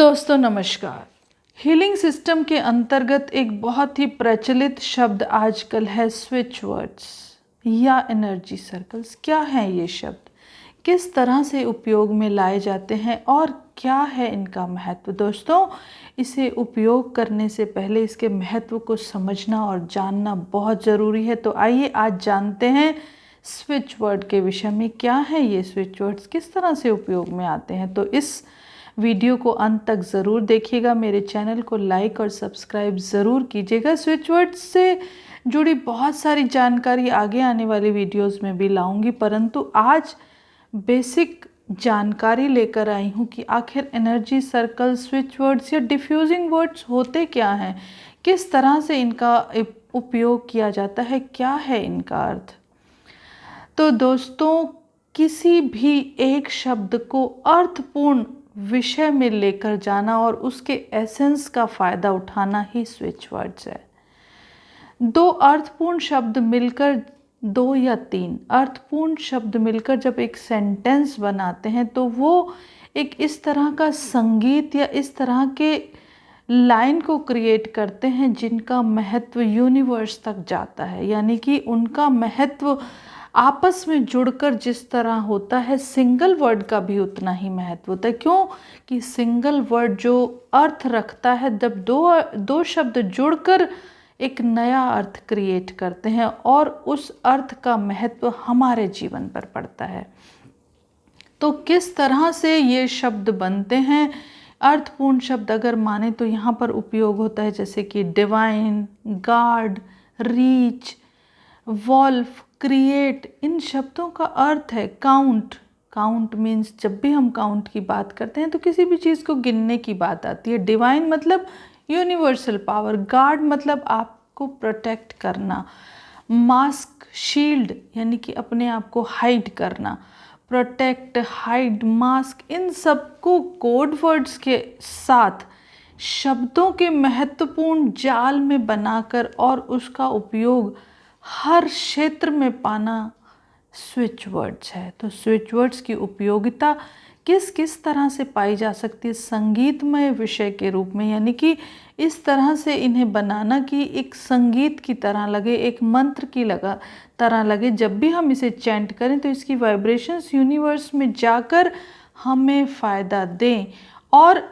दोस्तों नमस्कार। Healing system के अंतर्गत एक बहुत ही प्रचलित शब्द आजकल है स्विच वर्ड्स या एनर्जी सर्कल्स। क्या है ये शब्द, किस तरह से उपयोग में लाए जाते हैं और क्या है इनका महत्व? दोस्तों, इसे उपयोग करने से पहले इसके महत्व को समझना और जानना बहुत ज़रूरी है। तो आइए आज जानते हैं स्विच वर्ड के विषय में। क्या है ये स्विच वर्ड्स, किस तरह से उपयोग में आते हैं? तो इस वीडियो को अंत तक ज़रूर देखिएगा। मेरे चैनल को लाइक और सब्सक्राइब ज़रूर कीजिएगा। स्विच वर्ड्स से जुड़ी बहुत सारी जानकारी आगे आने वाली वीडियोस में भी लाऊंगी, परंतु आज बेसिक जानकारी लेकर आई हूँ कि आखिर एनर्जी सर्कल, स्विच वर्ड्स या डिफ्यूजिंग वर्ड्स होते क्या हैं, किस तरह से इनका उपयोग किया जाता है, क्या है इनका अर्थ। तो दोस्तों, किसी भी एक शब्द को अर्थपूर्ण विषय में लेकर जाना और उसके एसेंस का फ़ायदा उठाना ही स्विच वर्ड्स है। दो अर्थपूर्ण शब्द मिलकर, दो या तीन अर्थपूर्ण शब्द मिलकर जब एक सेंटेंस बनाते हैं तो वो एक इस तरह का संगीत या इस तरह के लाइन को क्रिएट करते हैं जिनका महत्व यूनिवर्स तक जाता है। यानी कि उनका महत्व आपस में जुड़कर जिस तरह होता है, सिंगल वर्ड का भी उतना ही महत्व होता है। क्यों कि सिंगल वर्ड जो अर्थ रखता है, जब दो शब्द जुड़कर एक नया अर्थ क्रिएट करते हैं और उस अर्थ का महत्व हमारे जीवन पर पड़ता है। तो किस तरह से ये शब्द बनते हैं? अर्थपूर्ण शब्द अगर माने तो यहाँ पर उपयोग होता है जैसे कि divine, guard, reach, wolf, create. इन शब्दों का अर्थ है काउंट। काउंट मीन्स जब भी हम काउंट की बात करते हैं तो किसी भी चीज़ को गिनने की बात आती है। डिवाइन मतलब यूनिवर्सल पावर। गार्ड मतलब आपको प्रोटेक्ट करना। मास्क, शील्ड यानी कि अपने आप को हाइड करना। प्रोटेक्ट, हाइड, मास्क, इन सबको कोड वर्ड्स के साथ शब्दों के महत्वपूर्ण जाल में बनाकर और उसका उपयोग हर क्षेत्र में पाना स्विच वर्ड्स है। तो स्विच वर्ड्स की उपयोगिता किस किस तरह से पाई जा सकती है? संगीतमय विषय के रूप में, यानी कि इस तरह से इन्हें बनाना कि एक संगीत की तरह लगे, एक मंत्र की तरह लगे। जब भी हम इसे चैंट करें तो इसकी वाइब्रेशंस यूनिवर्स में जाकर हमें फ़ायदा दें। और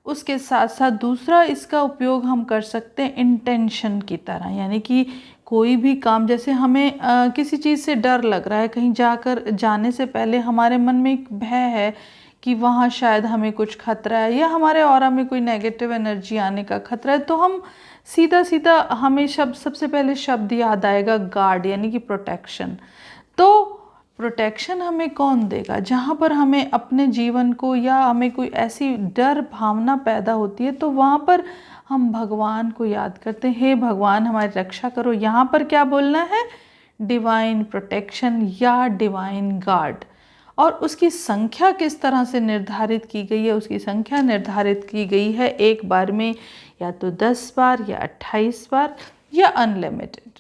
उसके साथ साथ दूसरा इसका उपयोग हम कर सकते हैं इंटेंशन की तरह। यानी कि कोई भी काम, जैसे हमें किसी चीज़ से डर लग रहा है, कहीं जाने से पहले हमारे मन में एक भय है कि वहाँ शायद हमें कुछ खतरा है या हमारे ऑरा में कोई नेगेटिव एनर्जी आने का खतरा है, तो हम सीधा हमें सबसे पहले शब्द याद आएगा गार्ड, यानी कि प्रोटेक्शन। तो प्रोटेक्शन हमें कौन देगा? जहाँ पर हमें अपने जीवन को या हमें कोई ऐसी डर भावना पैदा होती है तो वहाँ पर हम भगवान को याद करते हैं, हे भगवान हमारी रक्षा करो। यहाँ पर क्या बोलना है? डिवाइन प्रोटेक्शन या डिवाइन गार्ड। और उसकी संख्या किस तरह से निर्धारित की गई है? उसकी संख्या निर्धारित की गई है एक बार में या तो 10 बार या 28 बार या अनलिमिटेड।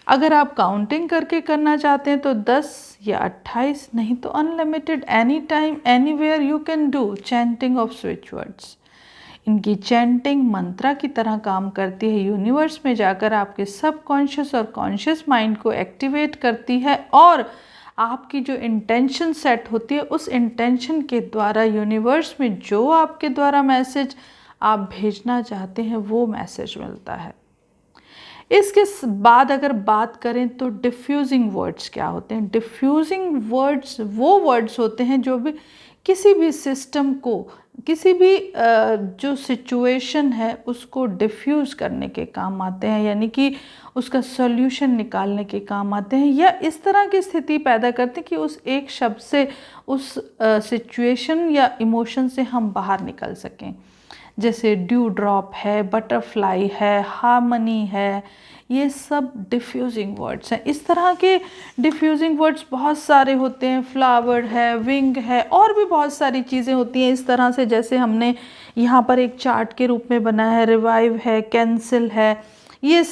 अगर आप काउंटिंग करके करना चाहते हैं तो 10 या 28, नहीं तो unlimited. Any time anywhere you can do chanting off switch words. इनकी चैंटिंग मंत्रा की तरह काम करती है, यूनिवर्स में जाकर आपके सबकॉन्शियस और कॉन्शियस माइंड को एक्टिवेट करती है और आपकी जो इंटेंशन सेट होती है उस इंटेंशन के द्वारा यूनिवर्स में जो आपके द्वारा मैसेज आप भेजना चाहते हैं वो मैसेज मिलता है। इसके बाद अगर बात करें तो डिफ्यूजिंग वर्ड्स क्या होते हैं? डिफ्यूजिंग वर्ड्स वो वर्ड्स होते हैं जो भी किसी भी सिस्टम को, किसी भी जो सिचुएशन है उसको डिफ्यूज़ करने के काम आते हैं, यानी कि उसका सॉल्यूशन निकालने के काम आते हैं, या इस तरह की स्थिति पैदा करते हैं कि उस एक शब्द से उस सिचुएशन या इमोशन से हम बाहर निकल सकें। जैसे ड्यू ड्रॉप है, बटरफ्लाई है, हार्मनी है, ये सब डिफ्यूजिंग वर्ड्स हैं। इस तरह के डिफ्यूजिंग वर्ड्स बहुत सारे होते हैं। फ्लावर है, विंग है, और भी बहुत सारी चीज़ें होती हैं इस तरह से, जैसे हमने यहाँ पर एक चार्ट के रूप में बनाया है। रिवाइव है, कैंसिल है, ये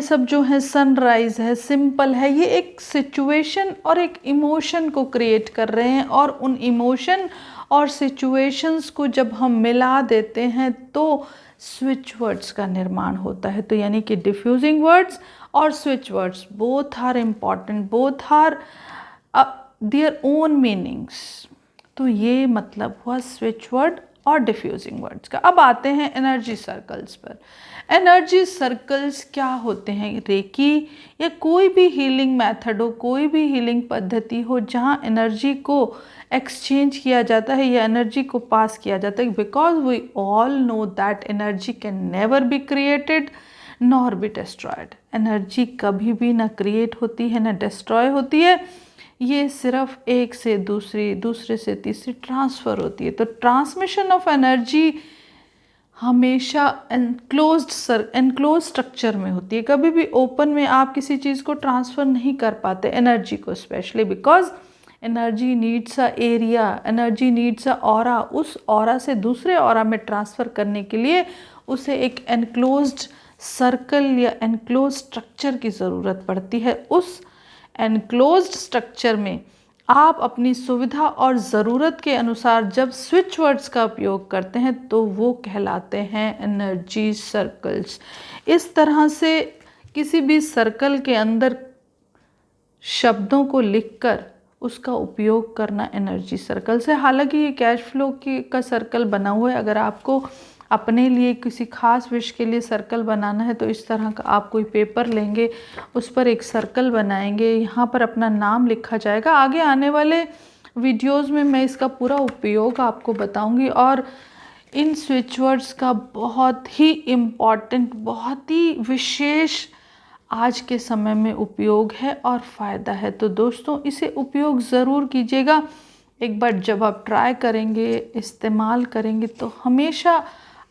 सब जो है, सनराइज़ है, सिंपल है, ये एक सिचुएशन और एक इमोशन को क्रिएट कर रहे हैं और उन इमोशन और सिचुएशंस को जब हम मिला देते हैं तो स्विच वर्ड्स का निर्माण होता है। तो यानी कि डिफ्यूजिंग वर्ड्स और switch words both are important, both are their own meanings. तो ये मतलब हुआ स्विच वर्ड और डिफ्यूजिंग वर्ड्स का। अब आते हैं एनर्जी सर्कल्स पर। एनर्जी सर्कल्स क्या होते हैं? रेकी या कोई भी हीलिंग मेथड हो, कोई भी हीलिंग पद्धति हो जहाँ एनर्जी को एक्सचेंज किया जाता है या एनर्जी को पास किया जाता है, because we all know that energy can never be created nor be destroyed. Energy कभी भी ना क्रिएट होती है ना डिस्ट्रॉय होती है, ये सिर्फ एक से दूसरी, दूसरे से तीसरी ट्रांसफ़र होती है। तो ट्रांसमिशन ऑफ एनर्जी हमेशा एनक्लोज स्ट्रक्चर में होती है। कभी भी ओपन में आप किसी चीज़ को ट्रांसफ़र नहीं कर पाते, एनर्जी को specially, because energy needs a area, energy needs a aura. उस ऑरा से दूसरे ऑरा में ट्रांसफ़र करने के लिए उसे एक एनक्लोज्ड सर्कल या एनक्लोज स्ट्रक्चर की ज़रूरत पड़ती है। उस एनक्लोज्ड स्ट्रक्चर में आप अपनी सुविधा और ज़रूरत के अनुसार जब स्विच वर्ड्स का उपयोग करते हैं तो वो कहलाते हैं एनर्जी सर्कल्स। इस तरह से किसी भी सर्कल के अंदर शब्दों को लिखकर उसका उपयोग करना एनर्जी सर्कल्स है। हालांकि ये कैश फ्लो का सर्कल बना हुआ है। अगर आपको अपने लिए किसी खास विश के लिए सर्कल बनाना है तो इस तरह का आप कोई पेपर लेंगे, उस पर एक सर्कल बनाएंगे, यहाँ पर अपना नाम लिखा जाएगा। आगे आने वाले वीडियोस में मैं इसका पूरा उपयोग आपको बताऊंगी और इन स्विच वर्ड्स का बहुत ही इम्पॉर्टेंट, बहुत ही विशेष आज के समय में उपयोग है और फ़ायदा है। तो दोस्तों इसे उपयोग ज़रूर कीजिएगा। एक बार जब आप ट्राई करेंगे, इस्तेमाल करेंगे तो हमेशा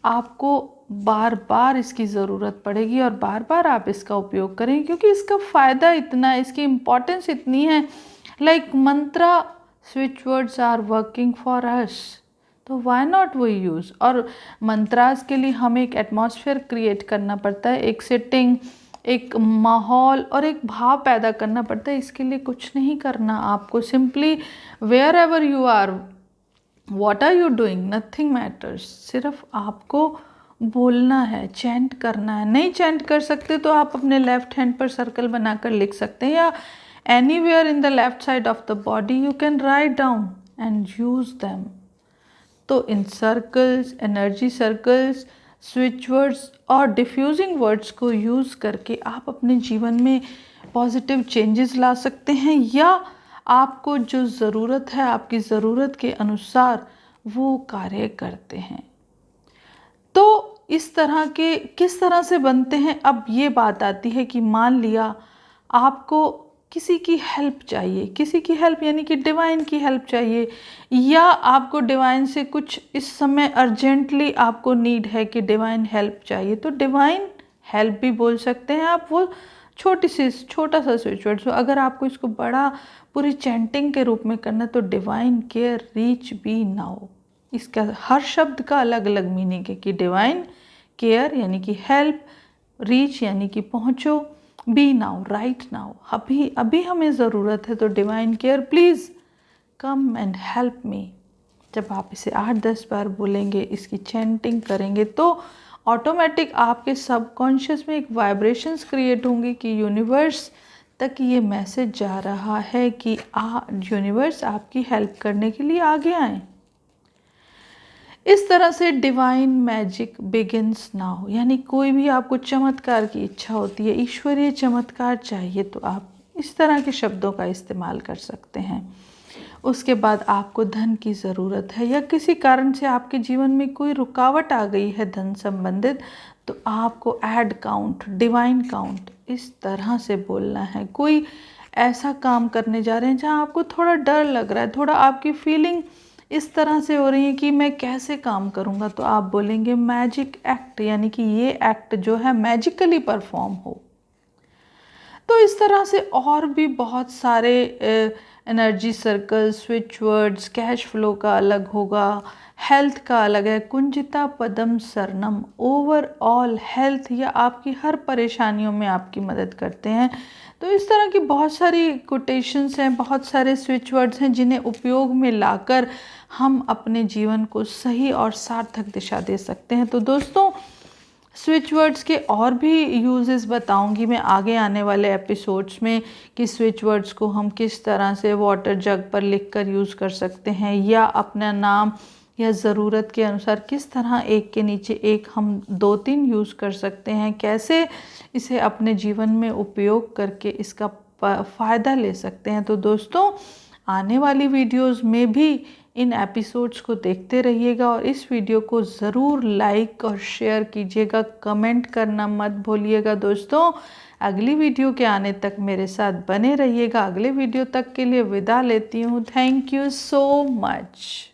आपको बार बार इसकी ज़रूरत पड़ेगी और बार बार आप इसका उपयोग करेंगे, क्योंकि इसका फ़ायदा इतना है, इसकी इम्पोर्टेंस इतनी है। Like mantra switch words are working for us, तो व्हाई नॉट वी यूज़। और मंत्रास के लिए हमें एक एटमॉस्फेयर क्रिएट करना पड़ता है, एक सेटिंग, एक माहौल और एक भाव पैदा करना पड़ता है। इसके लिए कुछ नहीं करना, आपको simply wherever you are, what are you doing, nothing matters, सिर्फ आपको बोलना है, चैंट करना है। नहीं चैंट कर सकते तो आप अपने लेफ्ट हैंड पर सर्कल बनाकर लिख सकते हैं, या anywhere in the left side of the body you can write down and use them. तो इन circles, energy circles, switch words और डिफ्यूजिंग वर्ड्स को यूज़ करके आप अपने जीवन में पॉजिटिव चेंजेस ला सकते हैं, या आपको जो ज़रूरत है, आपकी ज़रूरत के अनुसार वो कार्य करते हैं। तो इस तरह के किस तरह से बनते हैं? अब ये बात आती है कि मान लिया आपको किसी की हेल्प चाहिए, किसी की हेल्प यानी कि डिवाइन की हेल्प चाहिए, या आपको डिवाइन से कुछ इस समय अर्जेंटली आपको नीड है कि डिवाइन हेल्प चाहिए, तो डिवाइन हेल्प भी बोल सकते हैं आप। वो छोटा सा स्विच वर्ड। अगर आपको इसको बड़ा पूरी चैंटिंग के रूप में करना तो divine care reach be now. इसका हर शब्द का अलग अलग मीनिंग है कि डिवाइन केयर यानी कि हेल्प, रीच यानी कि पहुँचो, बी नाउ राइट नाउ, अभी अभी हमें ज़रूरत है, तो divine care please come and help me. जब आप इसे 8-10 बार बोलेंगे, इसकी चैंटिंग करेंगे, तो ऑटोमेटिक आपके सबकॉन्शियस में एक वाइब्रेशंस क्रिएट होंगी कि यूनिवर्स तक ये मैसेज जा रहा है कि यूनिवर्स आपकी हेल्प करने के लिए आगे आए। इस तरह से डिवाइन मैजिक बिगिन्स नाउ, यानी कोई भी आपको चमत्कार की इच्छा होती है, ईश्वरीय चमत्कार चाहिए, तो आप इस तरह के शब्दों का इस्तेमाल कर सकते हैं। उसके बाद आपको धन की ज़रूरत है या किसी कारण से आपके जीवन में कोई रुकावट आ गई है धन संबंधित, तो आपको ऐड काउंट, डिवाइन काउंट इस तरह से बोलना है। कोई ऐसा काम करने जा रहे हैं जहाँ आपको थोड़ा डर लग रहा है, थोड़ा आपकी फीलिंग इस तरह से हो रही है कि मैं कैसे काम करूँगा, तो आप बोलेंगे मैजिक एक्ट, यानी कि ये एक्ट जो है मैजिकली परफॉर्म हो। तो इस तरह से और भी बहुत सारे energy circle, switch words, cash flow का अलग होगा, हेल्थ का अलग है, कुंजिता पदम शरणम, ओवरऑल हेल्थ या आपकी हर परेशानियों में आपकी मदद करते हैं। तो इस तरह की बहुत सारी कोटेशंस हैं, बहुत सारे स्विच वर्ड्स हैं जिन्हें उपयोग में लाकर हम अपने जीवन को सही और सार्थक दिशा दे सकते हैं। तो दोस्तों, स्विच वर्ड्स के और भी यूजेस बताऊंगी मैं आगे आने वाले एपिसोड्स में कि स्विच वर्ड्स को हम किस तरह से वाटर जग पर लिखकर यूज़ कर सकते हैं, या अपना नाम या ज़रूरत के अनुसार किस तरह एक के नीचे एक हम 2-3 यूज़ कर सकते हैं, कैसे इसे अपने जीवन में उपयोग करके इसका फ़ायदा ले सकते हैं। तो दोस्तों, आने वाली वीडियोस में भी इन एपिसोड्स को देखते रहिएगा और इस वीडियो को ज़रूर लाइक और शेयर कीजिएगा, कमेंट करना मत भूलिएगा। दोस्तों, अगली वीडियो के आने तक मेरे साथ बने रहिएगा। अगले वीडियो तक के लिए विदा लेती हूँ। Thank you so much.